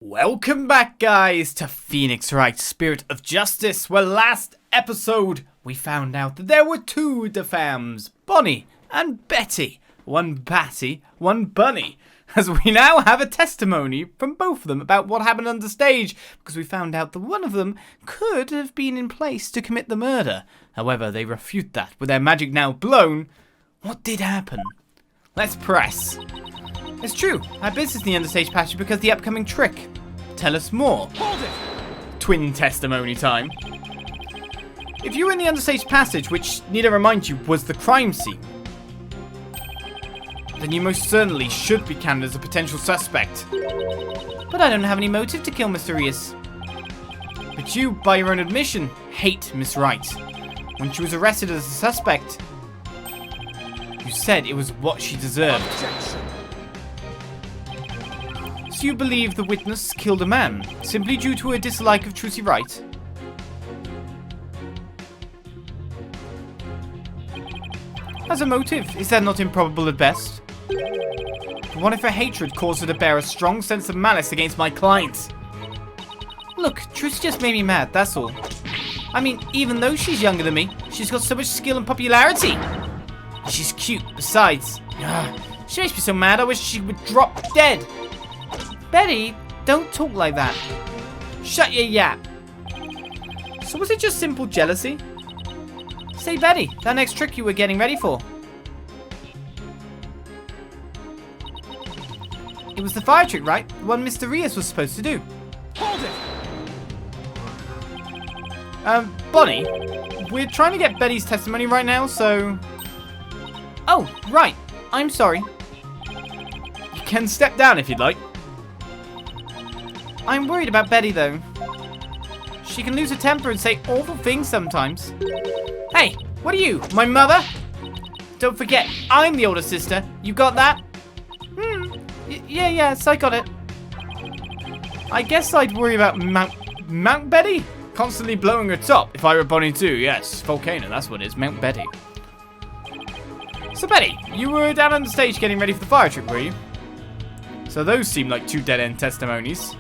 Welcome back, guys, to Phoenix Wright Spirit of Justice, where last episode we found out that there were two defams, Bonnie and Betty. One Batty, one Bunny. As we now have a testimony from both of them about what happened understage, because we found out that one of them could have been in place to commit the murder. However, they refute that. With their magic now blown, what did happen? Let's press. It's true, I have business in the understage passage because of the upcoming trick. Tell us more. Hold it! Twin testimony time. If you were in the understage passage, which, need I remind you, was the crime scene, then you most certainly should be counted as a potential suspect. But I don't have any motive to kill Mr. Rias. But you, by your own admission, hate Miss Wright. When she was arrested as a suspect, you said it was what she deserved. Objection. So you believe the witness killed a man, simply due to a dislike of Trucy Wright? As a motive, is that not improbable at best? But what if her hatred caused her to bear a strong sense of malice against my client? Look, Trucy just made me mad, that's all. I mean, even though she's younger than me, she's got so much skill and popularity. She's cute, besides. She makes me so mad I wish she would drop dead. Betty, don't talk like that. Shut your yap. So was it just simple jealousy? Say, Betty, that next trick you were getting ready for. It was the fire trick, right? The one Mr. Rias was supposed to do. Hold it! Bonnie, we're trying to get Betty's testimony right now, so... Oh, right. I'm sorry. You can step down if you'd like. I'm worried about Betty, though. She can lose her temper and say awful things sometimes. Hey, what are you, my mother? Don't forget, I'm the older sister. You got that? Yes, I got it. I guess I'd worry about Mount Betty? Constantly blowing her top. If I were Bonnie too, yes. Volcano, that's what it is. Mount Betty. So, Betty, you were down on the stage getting ready for the fire trick, were you? So those seem like two dead-end testimonies.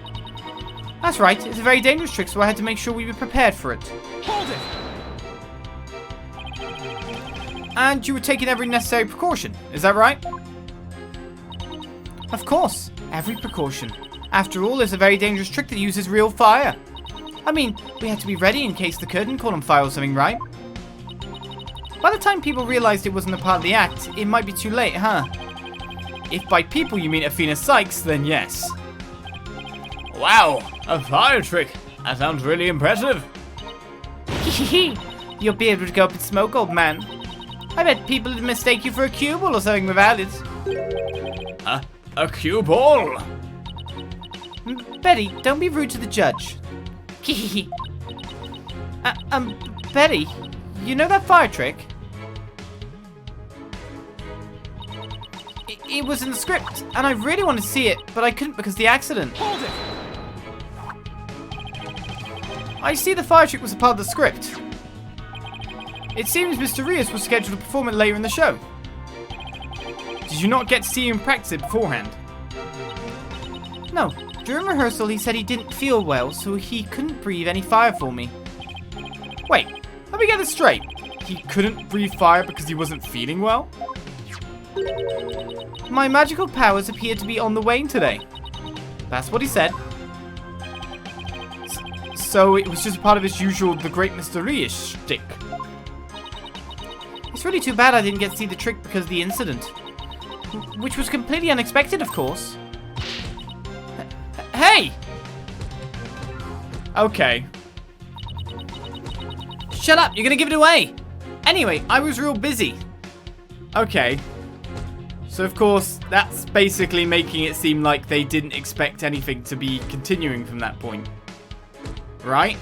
That's right. It's a very dangerous trick, so I had to make sure we were prepared for it. Hold it! And you were taking every necessary precaution, is that right? Of course, every precaution. After all, it's a very dangerous trick that uses real fire. I mean, we had to be ready in case the curtain caught on fire or something, right? By the time people realized it wasn't a part of the act, it might be too late, huh? If by people you mean Athena Sykes, then yes. Wow, a fire trick. That sounds really impressive. You'll be able to go up in smoke, old man. I bet people would mistake you for a cue ball or something without it. A cue ball? Betty, don't be rude to the judge. Betty, you know that fire trick? It was in the script, and I really wanted to see it, but I couldn't because of the accident. Hold it! I see the fire trick was a part of the script. It seems Mr. Rias was scheduled to perform it later in the show. Did you not get to see him practice it beforehand? No. During rehearsal, he said he didn't feel well, so he couldn't breathe any fire for me. Wait, let me get this straight. He couldn't breathe fire because he wasn't feeling well? My magical powers appear to be on the wane today. That's what he said. So it was just part of his usual The Great Mr. Rias shtick. It's really too bad I didn't get to see the trick because of the incident. Which was completely unexpected, of course. Hey! Okay. Shut up, you're gonna give it away! Anyway, I was real busy. Okay. So of course, that's basically making it seem like they didn't expect anything to be continuing from that point. Right?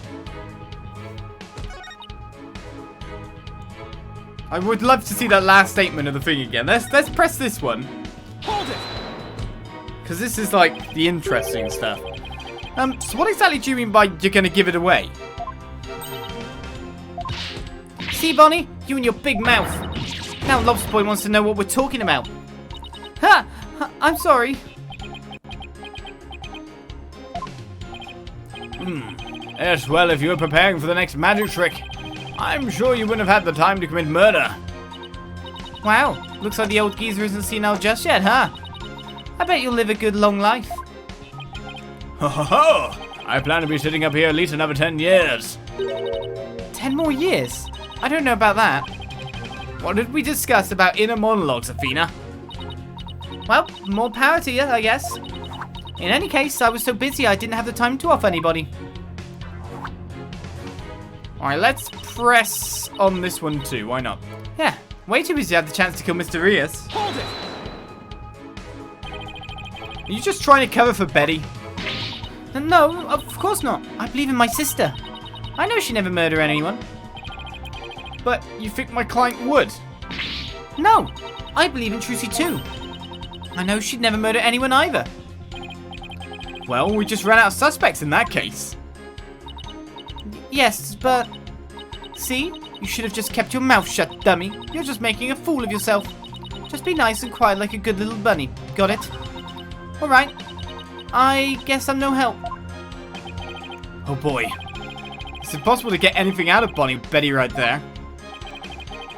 I would love to see that last statement of the thing again. Let's press this one. Hold it! Because this is like the interesting stuff. So what exactly do you mean by you're gonna give it away? See, Bonnie? You and your big mouth. Now Lobster Boy wants to know what we're talking about. Ha! I'm sorry. Yes, well, if you were preparing for the next magic trick, I'm sure you wouldn't have had the time to commit murder. Wow, looks like the old geezer isn't senile just yet, huh? I bet you'll live a good long life. Ho ho ho! I plan to be sitting up here at least another 10 years. 10 more years? I don't know about that. What did we discuss about inner monologues, Athena? Well, more power to you, I guess. In any case, I was so busy I didn't have the time to offer anybody. Alright, let's press on this one too. Why not? Yeah, way too busy to have the chance to kill Mr. Rias. Hold it! Are you just trying to cover for Betty? No, of course not. I believe in my sister. I know she never murdered anyone. But you think my client would? No, I believe in Trucy too. I know she'd never murder anyone either. Well, we just ran out of suspects in that case. Yes, but... See? You should have just kept your mouth shut, dummy. You're just making a fool of yourself. Just be nice and quiet like a good little bunny. Got it? Alright. I guess I'm no help. Oh boy. It's impossible to get anything out of Betty right there.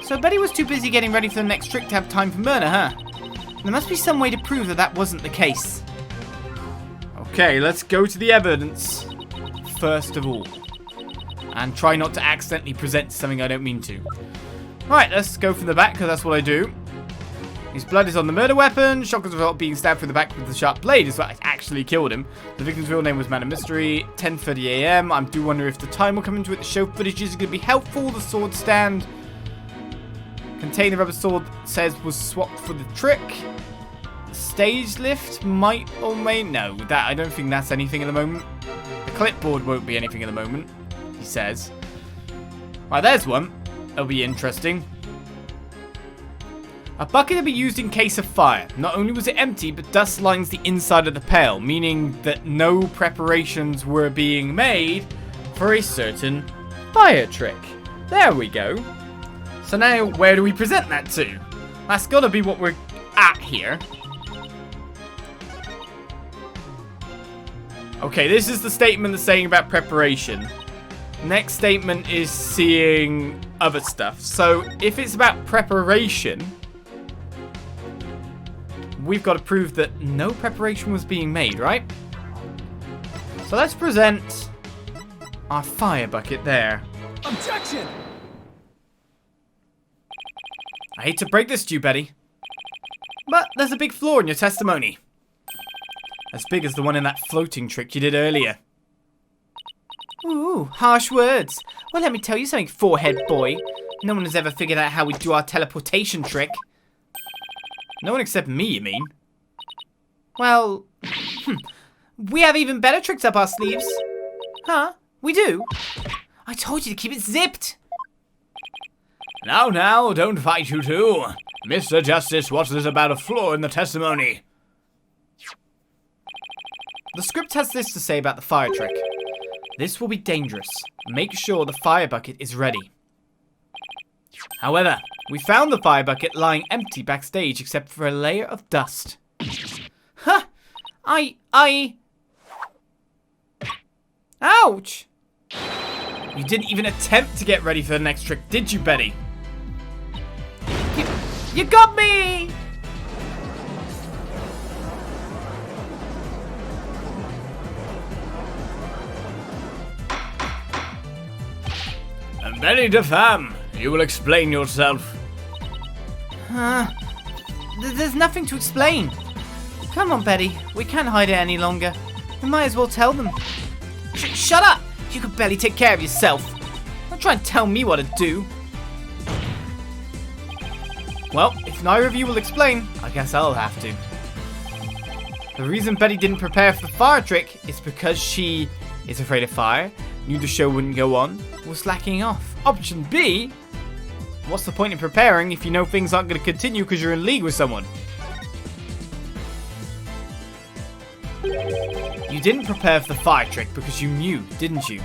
So Betty was too busy getting ready for the next trick to have time for murder, huh? There must be some way to prove that that wasn't the case. Okay, let's go to the evidence first of all. And try not to accidentally present something I don't mean to. Right, let's go from the back, because that's what I do. His blood is on the murder weapon. Shock as a result of being stabbed through the back with the sharp blade is what actually killed him. The victim's real name was Man of Mystery. 10:30 a.m. I do wonder if the time will come into it. The show footage is going to be helpful. The sword stand contained the rubber sword says was swapped for the trick. The stage lift might or may... No, that I don't think that's anything at the moment. The clipboard won't be anything at the moment, he says. Right, there's one. That'll be interesting. A bucket to be used in case of fire. Not only was it empty, but dust lines the inside of the pail, meaning that no preparations were being made for a certain fire trick. There we go. So now, where do we present that to? That's got to be what we're at here. Okay, this is the statement that's saying about preparation. Next statement is seeing other stuff. So, if it's about preparation... we've got to prove that no preparation was being made, right? So let's present our fire bucket there. Objection! I hate to break this to you, Betty, but there's a big flaw in your testimony. As big as the one in that floating trick you did earlier. Ooh, harsh words. Well, let me tell you something, forehead boy. No one has ever figured out how we do our teleportation trick. No one except me, you mean? Well, we have even better tricks up our sleeves. Huh? We do? I told you to keep it zipped. Now, don't fight, you two. Mr. Justice, what's this about a flaw in the testimony? The script has this to say about the fire trick. This will be dangerous. Make sure the fire bucket is ready. However, we found the fire bucket lying empty backstage except for a layer of dust. Huh! Ouch! You didn't even attempt to get ready for the next trick, did you, Betty? You got me! And Betty DeFam, you will explain yourself. There's nothing to explain. Come on, Betty. We can't hide it any longer. We might as well tell them. Shut up! You could barely take care of yourself. Don't try and tell me what to do. Well, if neither of you will explain, I guess I'll have to. The reason Betty didn't prepare for the fire trick is because she is afraid of fire, knew the show wouldn't go on, was slacking off. Option B, what's the point in preparing if you know things aren't going to continue because you're in league with someone? You didn't prepare for the fire trick because you knew, didn't you?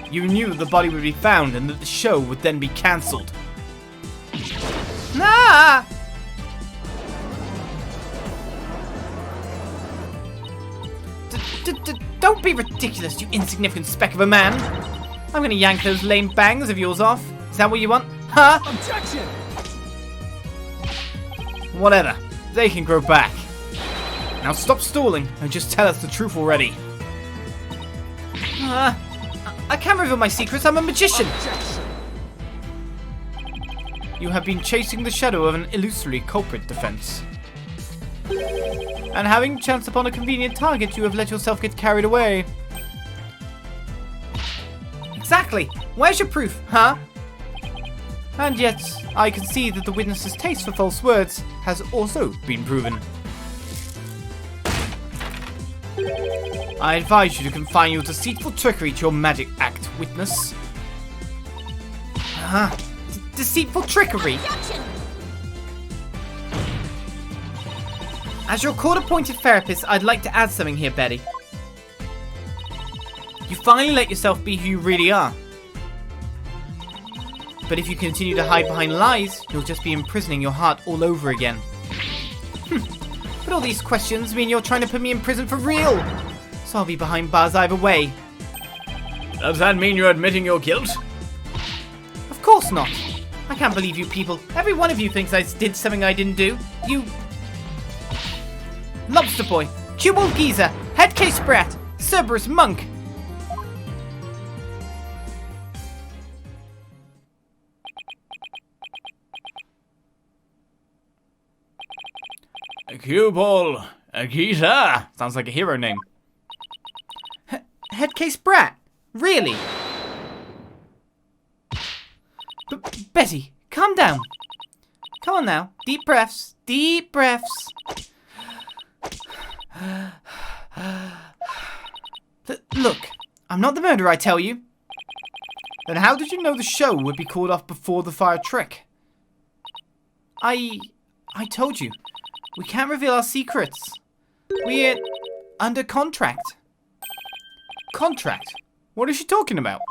You knew the body would be found and that the show would then be cancelled. Ah! Don't be ridiculous, you insignificant speck of a man. I'm gonna yank those lame bangs of yours off. Is that what you want? Huh? Objection! Whatever. They can grow back. Now stop stalling and just tell us the truth already. I can't reveal my secrets. I'm a magician. Objection! You have been chasing the shadow of an illusory culprit, defense. And having chanced upon a convenient target, you have let yourself get carried away. Exactly. Where's your proof, huh? And yet, I can see that the witness's taste for false words has also been proven. I advise you to confine your deceitful trickery to your magic act, witness. Deceitful trickery. As your court-appointed therapist, I'd like to add something here, Betty. You finally let yourself be who you really are. But if you continue to hide behind lies, you'll just be imprisoning your heart all over again. But all these questions mean you're trying to put me in prison for real. So I'll be behind bars either way. Does that mean you're admitting your guilt? Of course not. I can't believe you people. Every one of you thinks I did something I didn't do. You... Lobster Boy, Cubal Geezer, Headcase Brat, Cerberus Monk. Cubal Geezer. Sounds like a hero name. Headcase Brat? Really? Betty, calm down. Come on now. Deep breaths. Deep breaths. Look, I'm not the murderer, I tell you. Then how did you know the show would be called off before the fire trick? I told you. We can't reveal our secrets. We're under contract. Contract? What is she talking about?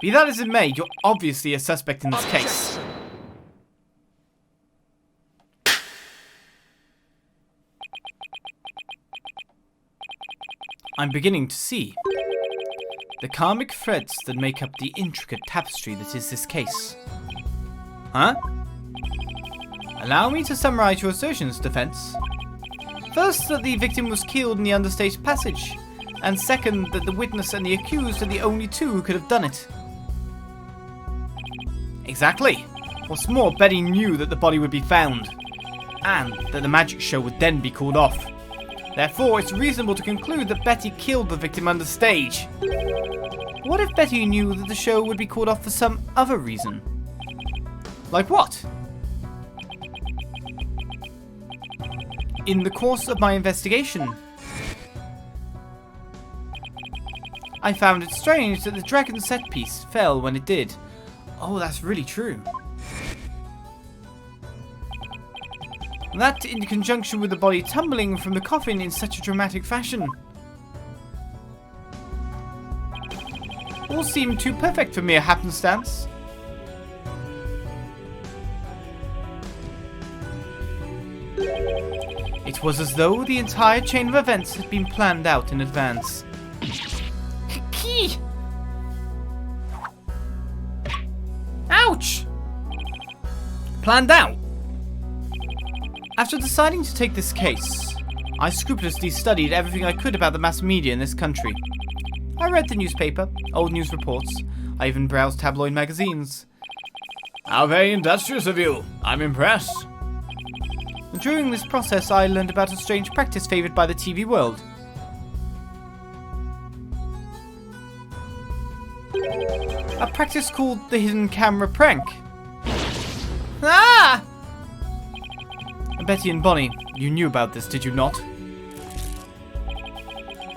Be that as it may, you're obviously a suspect in this case. I'm beginning to see the karmic threads that make up the intricate tapestry that is this case. Huh? Allow me to summarize your assertions, defense. First, that the victim was killed in the understage passage. And second, that the witness and the accused are the only two who could have done it. Exactly. What's more, Betty knew that the body would be found. And that the magic show would then be called off. Therefore, it's reasonable to conclude that Betty killed the victim understage. What if Betty knew that the show would be called off for some other reason? Like what? In the course of my investigation, I found it strange that the dragon set piece fell when it did. Oh, that's really true. That in conjunction with the body tumbling from the coffin in such a dramatic fashion. All seemed too perfect for mere happenstance. It was as though the entire chain of events had been planned out in advance. Key! Ouch! Planned out? After deciding to take this case, I scrupulously studied everything I could about the mass media in this country. I read the newspaper, old news reports, I even browsed tabloid magazines. How very industrious of you. I'm impressed. During this process, I learned about a strange practice favored by the TV world. A practice called the hidden camera prank. Ah! Betty and Bonnie, you knew about this, did you not?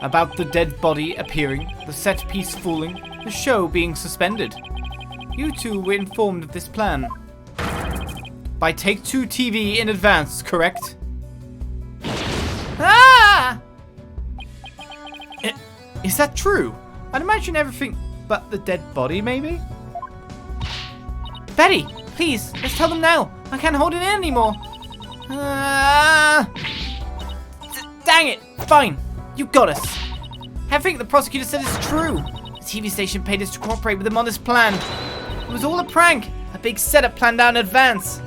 About the dead body appearing, the set piece falling, the show being suspended. You two were informed of this plan. By Take-2 TV in advance, correct? Ah! Is that true? I'd imagine everything but the dead body, maybe? Betty, please, let's tell them now. I can't hold it in anymore. Dang it! Fine. You got us. Everything the prosecutor said is true. The TV station paid us to cooperate with them on this plan. It was all a prank. A big setup planned out in advance.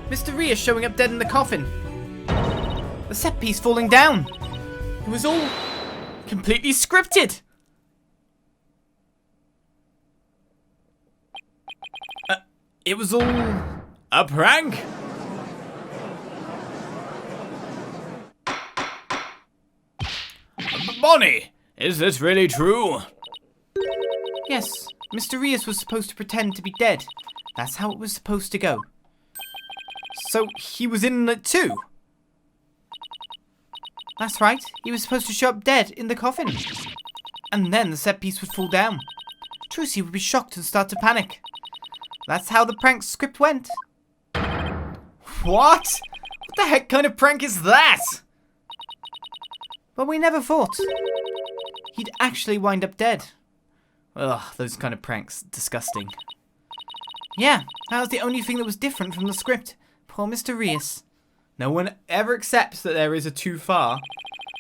Mr. Rhea showing up dead in the coffin. The set piece falling down. It was all completely scripted. It was all a prank? Bonnie, is this really true? Yes, Mr. Reyes was supposed to pretend to be dead. That's how it was supposed to go. So he was in it too? That's right, he was supposed to show up dead in the coffin. And then the set piece would fall down. Trucy would be shocked and start to panic. That's how the prank script went. What? What the heck kind of prank is that? But we never thought he'd actually wind up dead. Ugh, those kind of pranks, disgusting. Yeah, that was the only thing that was different from the script. Poor Mr. Reyes. No one ever accepts that there is a too far.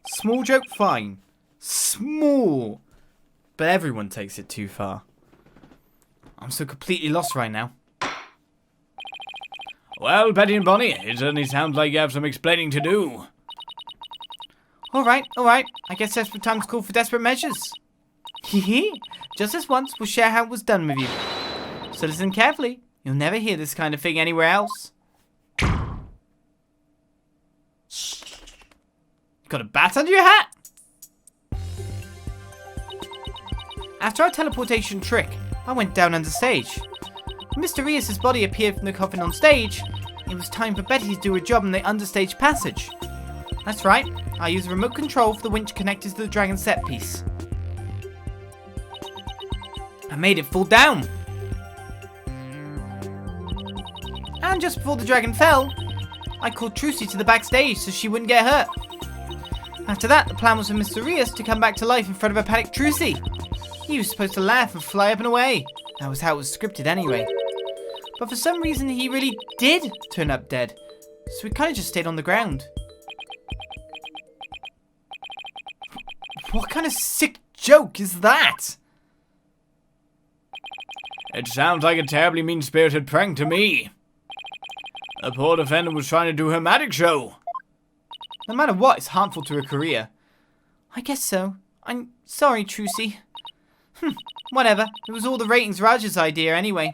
Small joke, fine. Small. But everyone takes it too far. I'm so completely lost right now. Well, Betty and Bonnie, it certainly sounds like you have some explaining to do. Alright. I guess desperate times call for desperate measures. Hehe. Just this once, we'll share how it was done with you. So listen carefully. You'll never hear this kind of thing anywhere else. Got a bat under your hat? After our teleportation trick, I went down understage. When Mr. Reyes' body appeared from the coffin on stage, it was time for Betty to do her job in the understage passage. That's right, I used a remote control for the winch connected to the dragon set piece. I made it fall down. And just before the dragon fell, I called Trucy to the backstage so she wouldn't get hurt. After that, the plan was for Mr. Reyes to come back to life in front of a panicked Trucy. He was supposed to laugh and fly up and away. That was how it was scripted anyway. But for some reason, he really did turn up dead. So we kind of just stayed on the ground. What kind of sick joke is that? It sounds like a terribly mean-spirited prank to me. The poor defendant was trying to do her magic show. No matter what, it's harmful to her career. I guess so. I'm sorry, Trucy. Whatever. It was all the ratings Raj's idea anyway.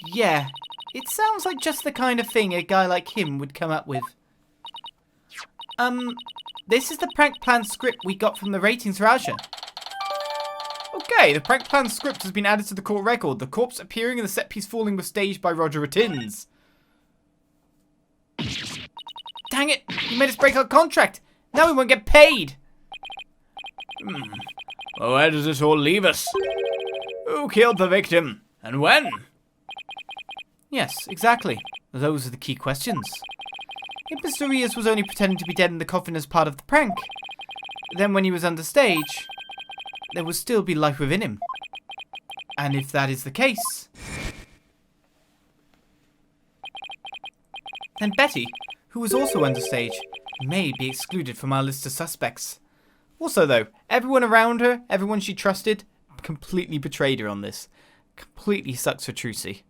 Yeah, it sounds like just the kind of thing a guy like him would come up with. This is the prank plan script we got from the ratings Raja. Okay, the prank plan script has been added to the court record. The corpse appearing and the set piece falling was staged by Roger Ratins. Dang it! You made us break our contract! Now we won't get paid! Well, where does this all leave us? Who killed the victim? And when? Yes, exactly. Those are the key questions. If Mr. Reyes was only pretending to be dead in the coffin as part of the prank, then when he was understage, there would still be life within him. And if that is the case, then Betty, who was also understage, may be excluded from our list of suspects. Also though, everyone around her, everyone she trusted, completely betrayed her on this. Completely sucks for Trucy.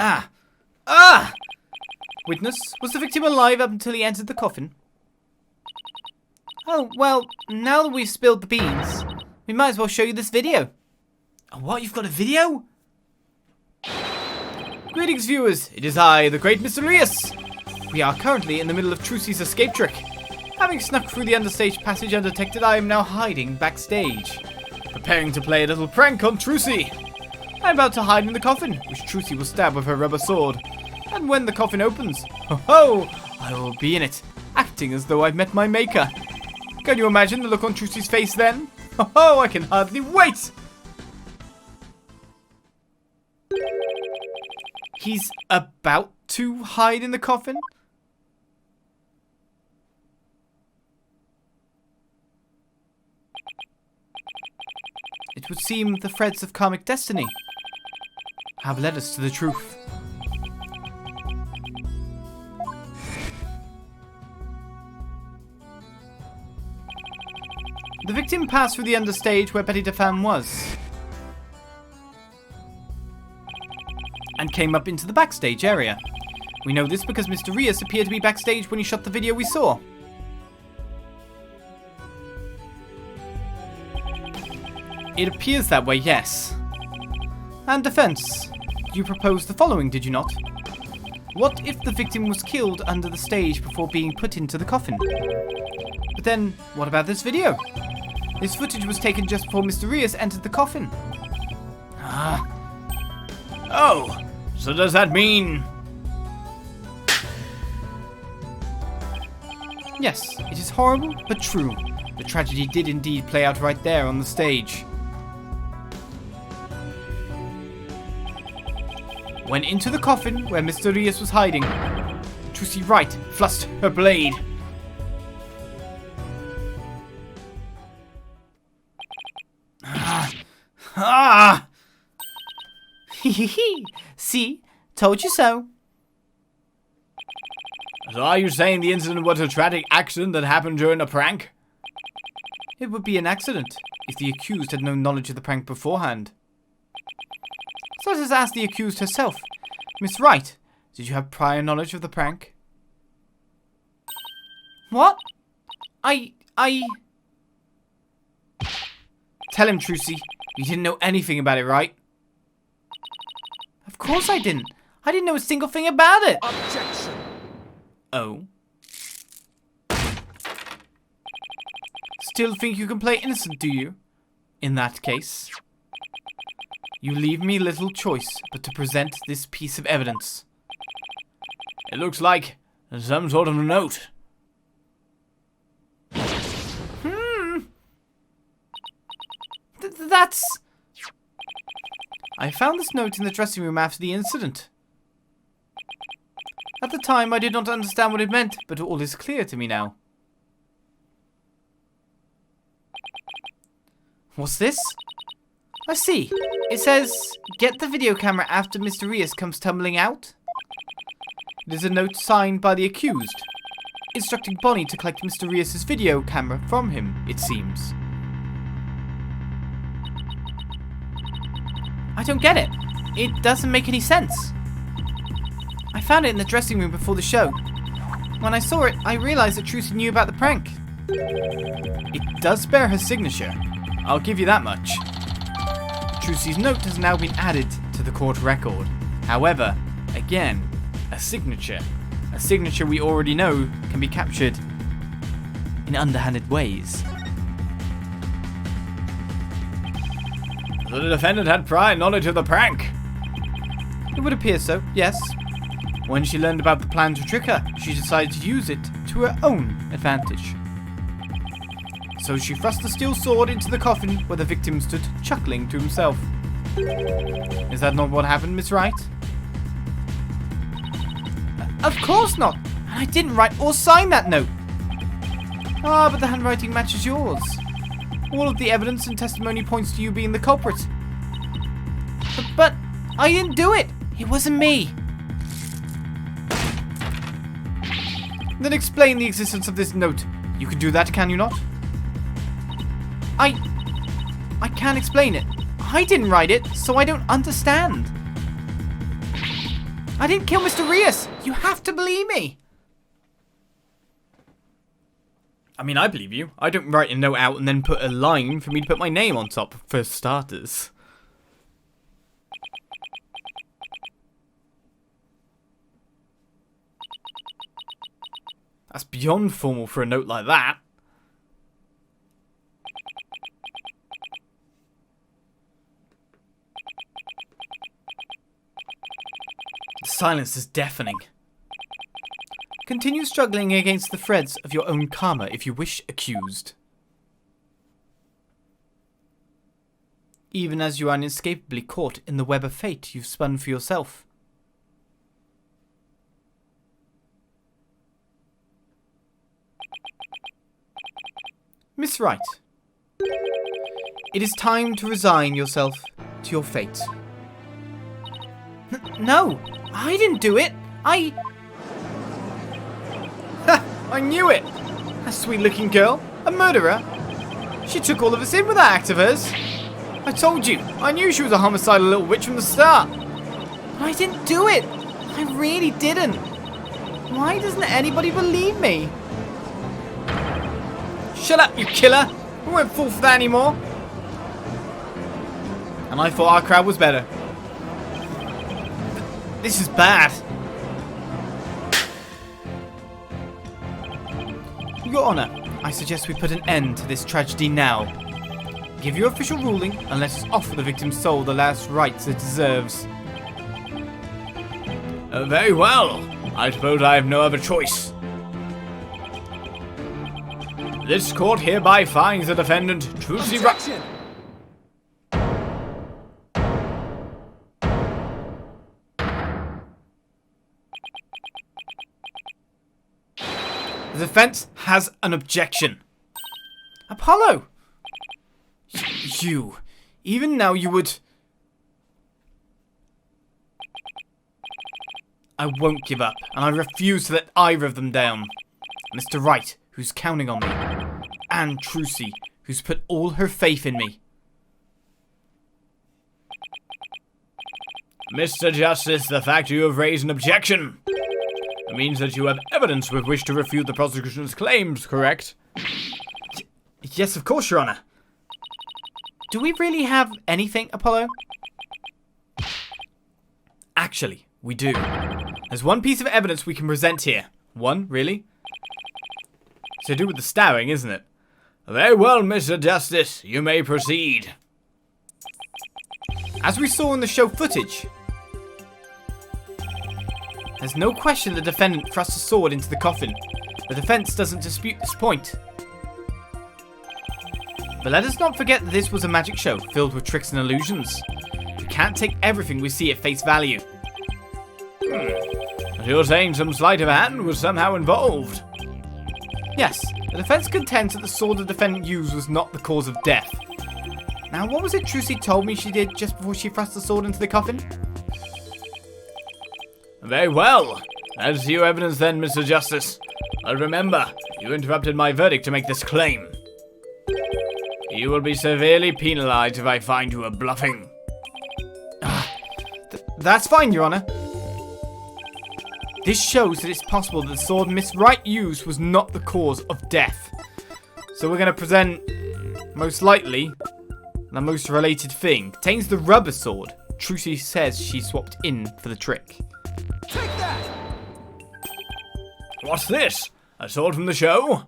Ah! Witness, was the victim alive up until he entered the coffin? Oh, well, now that we've spilled the beans, we might as well show you this video. Oh, what? You've got a video? Greetings, viewers. It is I, the great Mr. Reyes. We are currently in the middle of Trucy's escape trick. Having snuck through the understage passage undetected, I am now hiding backstage, preparing to play a little prank on Trucy. I'm about to hide in the coffin, which Trucy will stab with her rubber sword. And when the coffin opens, ho-ho, I will be in it, acting as though I've met my maker. Can you imagine the look on Trucy's face then? Ho-ho, I can hardly wait! He's about to hide in the coffin? It would seem the threads of karmic destiny have led us to the truth. The victim passed through the understage where Petit Defam was, and came up into the backstage area. We know this because Mr. Rios appeared to be backstage when he shot the video we saw. It appears that way, yes. And defense, you proposed the following, did you not? What if the victim was killed under the stage before being put into the coffin? But then, what about this video? This footage was taken just before Mr. Rios entered the coffin. Oh, so does that mean... Yes, it is horrible, but true. The tragedy did indeed play out right there on the stage. Went into the coffin where Mr. Rios was hiding. Trucy Wright thrust her blade. Hehehe. See? Told you so. So are you saying the incident was a tragic accident that happened during a prank? It would be an accident if the accused had no knowledge of the prank beforehand. So let us ask the accused herself. Miss Wright, did you have prior knowledge of the prank? What? I... Tell him, Trucy. You didn't know anything about it, right? Of course I didn't. I didn't know a single thing about it. Objection. Oh. Still think you can play innocent, do you? In that case, you leave me little choice but to present this piece of evidence. It looks like some sort of note. That's... I found this note in the dressing room after the incident. At the time, I did not understand what it meant, but all is clear to me now. What's this? I see. It says, get the video camera after Mr. Rios comes tumbling out. It is a note signed by the accused, instructing Bonnie to collect Mr. Rios' video camera from him, it seems. I don't get it. It doesn't make any sense. I found it in the dressing room before the show. When I saw it, I realized that Trucy knew about the prank. It does bear her signature. I'll give you that much. Trucy's note has now been added to the court record. However, again, a signature. A signature we already know can be captured in underhanded ways. So the defendant had prior knowledge of the prank. It would appear so, yes. When she learned about the plan to trick her, she decided to use it to her own advantage. So she thrust the steel sword into the coffin where the victim stood chuckling to himself. Is that not what happened, Miss Wright? Of course not! I didn't write or sign that note! Ah, but the handwriting matches yours. All of the evidence and testimony points to you being the culprit. But I didn't do it! It wasn't me! Then explain the existence of this note. You can do that, can you not? I can't explain it. I didn't write it, so I don't understand. I didn't kill Mr. Rios. You have to believe me. I mean, I believe you. I don't write a note out and then put a line for me to put my name on top, for starters. That's beyond formal for a note like that. The silence is deafening. Continue struggling against the threads of your own karma if you wish, accused. Even as you are inescapably caught in the web of fate you've spun for yourself. Miss Wright, it is time to resign yourself to your fate. No, I didn't do it. I I knew it! A sweet-looking girl? A murderer? She took all of us in with that act of hers. I told you, I knew she was a homicidal little witch from the start. But I didn't do it. I really didn't. Why doesn't anybody believe me? Shut up, you killer. We won't fall for that anymore. And I thought our crowd was better. This is bad. Your Honor, I suggest we put an end to this tragedy now. Give your official ruling and let us offer the victim's soul the last rites it deserves. Very well. I suppose I have no other choice. This court hereby finds the defendant, Trucy Wright. The defense has an objection. Apollo! You. Even now you would... I won't give up, and I refuse to let either of them down. Mr. Wright, who's counting on me, and Trucy, who's put all her faith in me. Mr. Justice, the fact you have raised an objection means that you have evidence with which to refute the prosecution's claims, correct? Yes, of course, Your Honor. Do we really have anything, Apollo? Actually, we do. There's one piece of evidence we can present here. One, really? It's to do with the stabbing, isn't it? Very well, Mr. Justice. You may proceed. As we saw in the show footage, there's no question the defendant thrust a sword into the coffin. The defense doesn't dispute this point. But let us not forget that this was a magic show filled with tricks and illusions. We can't take everything we see at face value. You're saying some sleight of hand was somehow involved? Yes, the defense contends that the sword the defendant used was not the cause of death. Now, what was it Trucy told me she did just before she thrust the sword into the coffin? Very well. That's your evidence then, Mr. Justice. But remember, you interrupted my verdict to make this claim. You will be severely penalized if I find you are bluffing. That's fine, Your Honor. This shows that it's possible that the sword Miss Wright used was not the cause of death. So we're going to present, most likely, the most related thing. Contains the rubber sword Trucy says she swapped in for the trick. Take that! What's this? A sword from the show?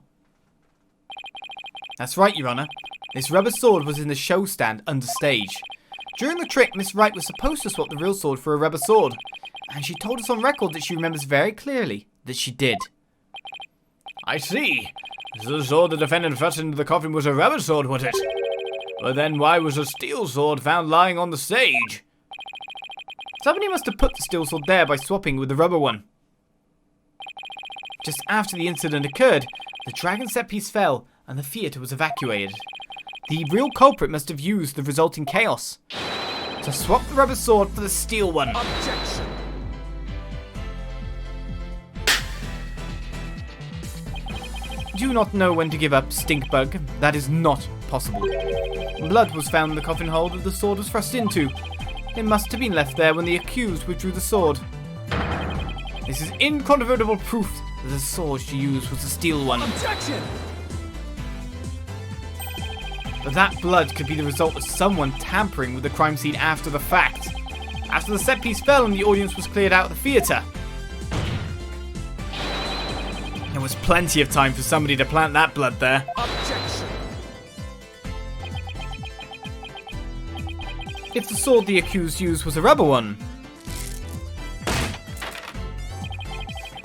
That's right, Your Honor. This rubber sword was in the show stand understage. During the trick, Miss Wright was supposed to swap the real sword for a rubber sword. And she told us on record that she remembers very clearly that she did. I see. So the sword the defendant thrust into the coffin was a rubber sword, was it? But then why was a steel sword found lying on the stage? Somebody must have put the steel sword there by swapping with the rubber one. Just after the incident occurred, the dragon set piece fell and the theatre was evacuated. The real culprit must have used the resulting chaos to swap the rubber sword for the steel one. Objection! Do not know when to give up, Stinkbug. That is not possible. Blood was found in the coffin hole that the sword was thrust into. It must have been left there when the accused withdrew the sword. This is incontrovertible proof that the sword she used was the steel one. Objection! But that blood could be the result of someone tampering with the crime scene after the fact. After the set piece fell and the audience was cleared out of the theatre. There was plenty of time for somebody to plant that blood there. Objection! If the sword the accused used was a rubber one,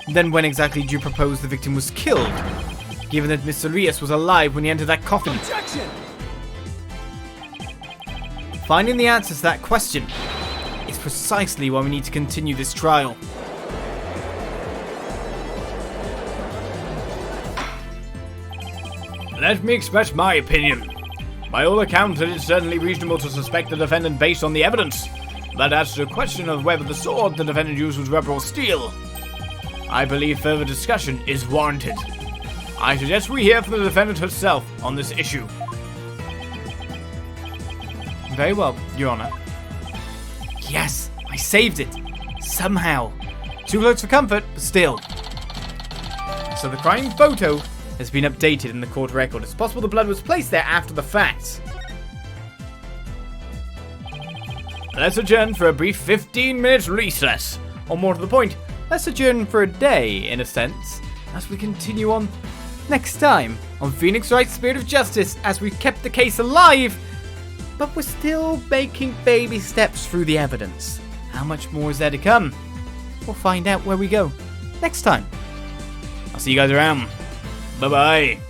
then when exactly do you propose the victim was killed? Given that Mr. Rios was alive when he entered that coffin. Objection! Finding the answer to that question is precisely why we need to continue this trial. Let me express my opinion. By all accounts, it is certainly reasonable to suspect the defendant based on the evidence. But as to the question of whether the sword the defendant used was rubber or steel, I believe further discussion is warranted. I suggest we hear from the defendant herself on this issue. Very well, Your Honor. Yes, I saved it. Somehow. Too close for comfort, but still. So the crime photo has been updated in the court record. It's possible the blood was placed there after the fact. Let's adjourn for a brief 15-minute recess. Or more to the point, let's adjourn for a day, in a sense, as we continue on next time on Phoenix Wright Spirit of Justice, as we've kept the case alive, but we're still making baby steps through the evidence. How much more is there to come? We'll find out where we go next time. I'll see you guys around. Bye-bye.